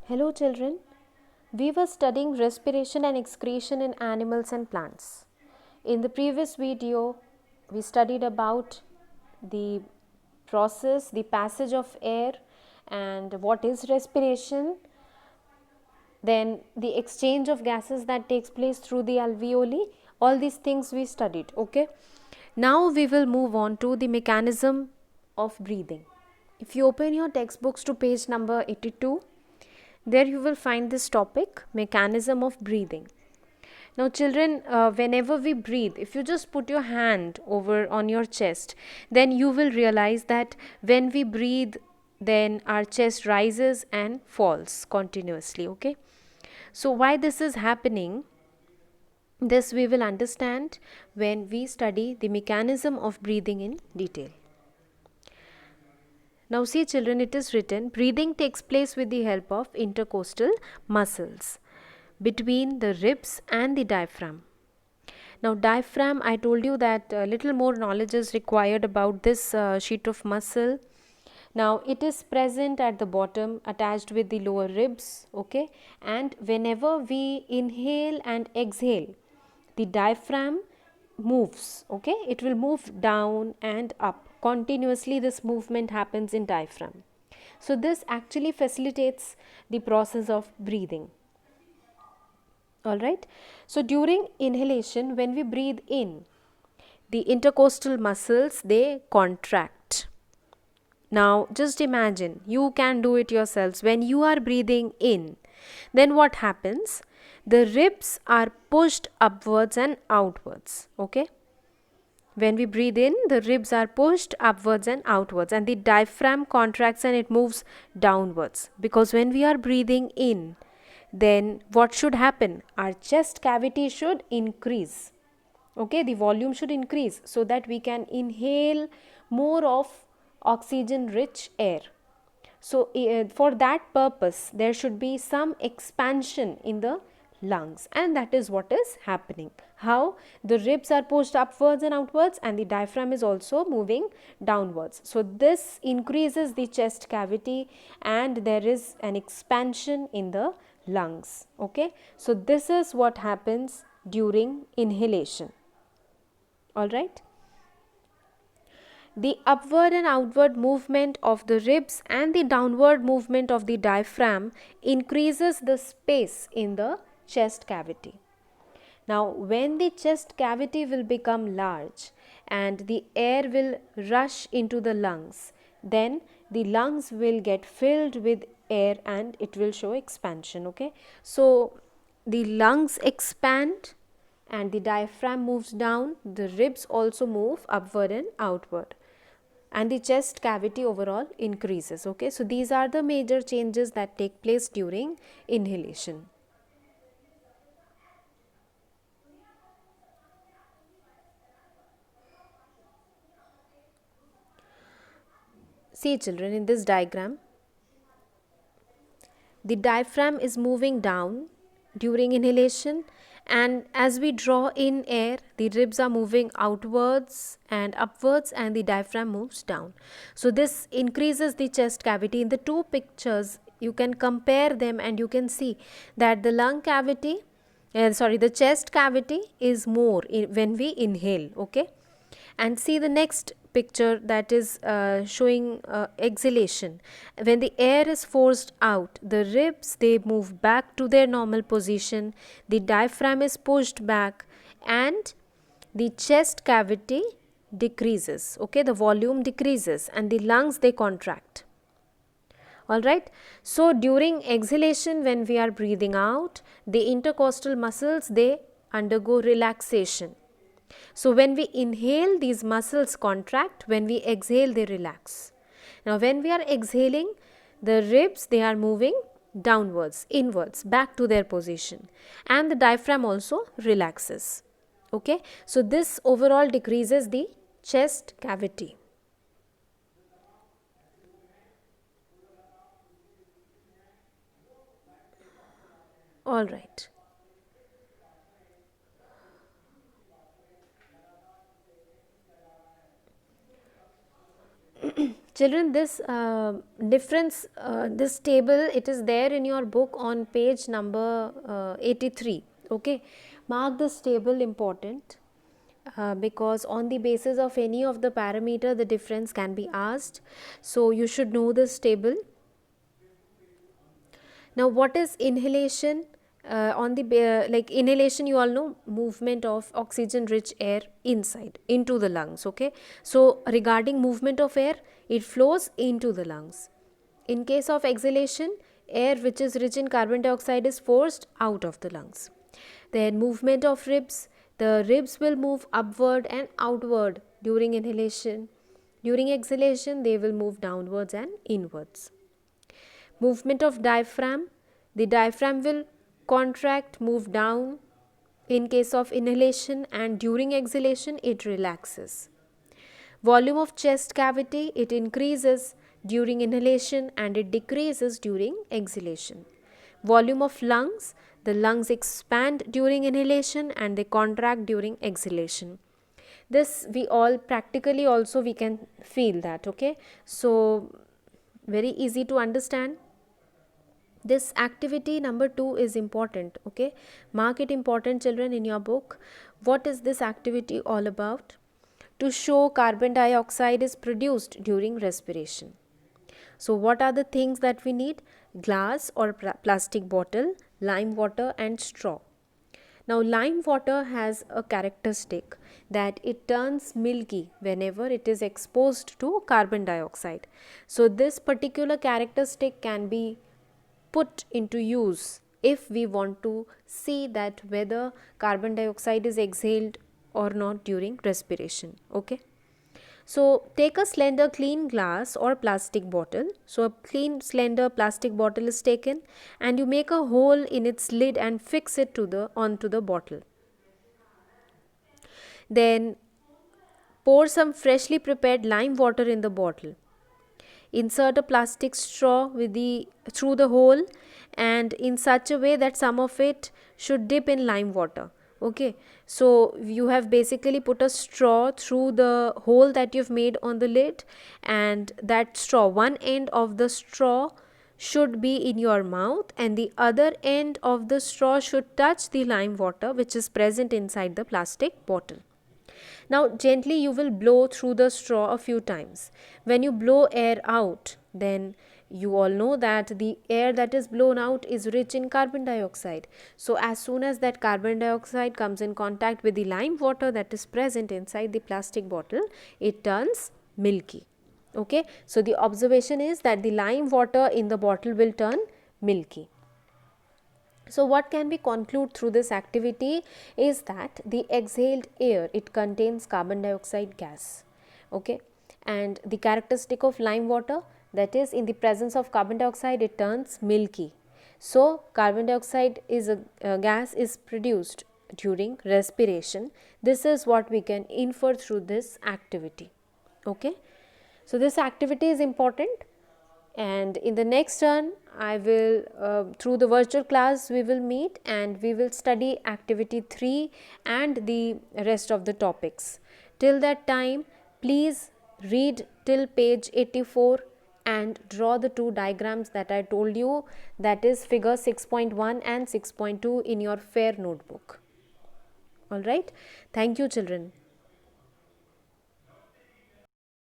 Hello children, we were studying respiration and excretion in animals and plants. In the previous video, we studied about the process, the passage of air and what is respiration, then the exchange of gases that takes place through the alveoli. All these things we studied, okay? Now we will move on to the mechanism of breathing. If you open your textbooks to page number 82, there you will find this topic, mechanism of breathing. Now children, whenever we breathe, if you just put your hand over on your chest, then you will realize that when we breathe, then our chest rises and falls continuously, okay? So why this is happening, this we will understand when we study the mechanism of breathing in detail. Now see children, it is written, breathing takes place with the help of intercostal muscles between the ribs and the diaphragm. Now diaphragm, I told you that a little more knowledge is required about this sheet of muscle. Now it is present at the bottom attached with the lower ribs, okay, and whenever we inhale and exhale, the diaphragm moves, okay, it will move down and up continuously. This movement happens in diaphragm. So this actually facilitates the process of breathing. Alright, so during inhalation, when we breathe in, the intercostal muscles, they contract. Now just imagine, you can do it yourselves. When you are breathing in, then what happens? The ribs are pushed upwards and outwards, okay? When we breathe in, the ribs are pushed upwards and outwards, and the diaphragm contracts and it moves downwards. Because when we are breathing in, then what should happen? Our chest cavity should increase, okay? The volume should increase so that we can inhale more of oxygen rich air. So for that purpose, there should be some expansion in the lungs, and that is what is happening. How? The ribs are pushed upwards and outwards, and the diaphragm is also moving downwards. So this increases the chest cavity and there is an expansion in the lungs, okay? So this is what happens during inhalation. All right. The upward and outward movement of the ribs and the downward movement of the diaphragm increases the space in the chest cavity. Now, when the chest cavity will become large and the air will rush into the lungs, then the lungs will get filled with air and it will show expansion, okay? So, the lungs expand and the diaphragm moves down, the ribs also move upward and outward, and the chest cavity overall increases, okay? So these are the major changes that take place during inhalation. See children, in this diagram, the diaphragm is moving down during inhalation, and as we draw in air, the ribs are moving outwards and upwards and the diaphragm moves down. So this increases the chest cavity. In the two pictures, you can compare them and you can see that the lung cavity, the chest cavity is more when we inhale, okay? And see the next picture, that is showing exhalation. When the air is forced out, the ribs, they move back to their normal position, the diaphragm is pushed back and the chest cavity decreases, okay? The volume decreases and the lungs, they contract. Alright, so during exhalation, when we are breathing out, the intercostal muscles, they undergo relaxation. So when we inhale, these muscles contract, when we exhale, they relax. Now when we are exhaling, the ribs, they are moving downwards, inwards, back to their position, and the diaphragm also relaxes, okay? So this overall decreases the chest cavity. All right. Children, this difference, this table, it is there in your book on page number 83. Okay, mark this table important because on the basis of any of the parameter, the difference can be asked. So you should know this table. Now, what is inhalation? On the like inhalation, you all know, movement of oxygen rich air inside into the lungs. Okay, so regarding movement of air, it flows into the lungs. In case of exhalation, air which is rich in carbon dioxide is forced out of the lungs. Then movement of ribs, the ribs will move upward and outward during inhalation. During exhalation, they will move downwards and inwards. Movement of diaphragm, the diaphragm will contract, move down in case of inhalation, and during exhalation it relaxes. Volume of chest cavity, it increases during inhalation and it decreases during exhalation. Volume of lungs, the lungs expand during inhalation and they contract during exhalation. This we all practically also we can feel that. Okay, so very easy to understand. This activity number 2 is important. Okay, mark it important, children, in your book. What is this activity all about? To show carbon dioxide is produced during respiration. So what are the things that we need? Glass or plastic bottle, lime water and straw. Now lime water has a characteristic that it turns milky whenever it is exposed to carbon dioxide. So this particular characteristic can be put into use if we want to see that whether carbon dioxide is exhaled or not during respiration. Okay, so take a slender clean glass or plastic bottle. So a clean slender plastic bottle is taken and you make a hole in its lid and fix it onto the bottle. Then pour some freshly prepared lime water in the bottle. Insert a plastic straw through the hole and in such a way that some of it should dip in lime water. Okay, so you have basically put a straw through the hole that you've made on the lid, and that straw, one end of the straw should be in your mouth and the other end of the straw should touch the lime water which is present inside the plastic bottle. Now gently you will blow through the straw a few times. When you blow air out, then you all know that the air that is blown out is rich in carbon dioxide. So as soon as that carbon dioxide comes in contact with the lime water that is present inside the plastic bottle, it turns milky. Okay, so the observation is that the lime water in the bottle will turn milky. So what can we conclude through this activity is that the exhaled air, it contains carbon dioxide gas. Okay, and the characteristic of lime water, that is in the presence of carbon dioxide it turns milky. So carbon dioxide is a gas is produced during respiration. This is what we can infer through this activity. Okay, so this activity is important. And in the next turn I will through the virtual class we will meet and we will study activity 3 and the rest of the topics. Till that time, please read till page 84 and draw the two diagrams that I told you, that is figure 6.1 and 6.2 in your fair notebook. All right, thank you children.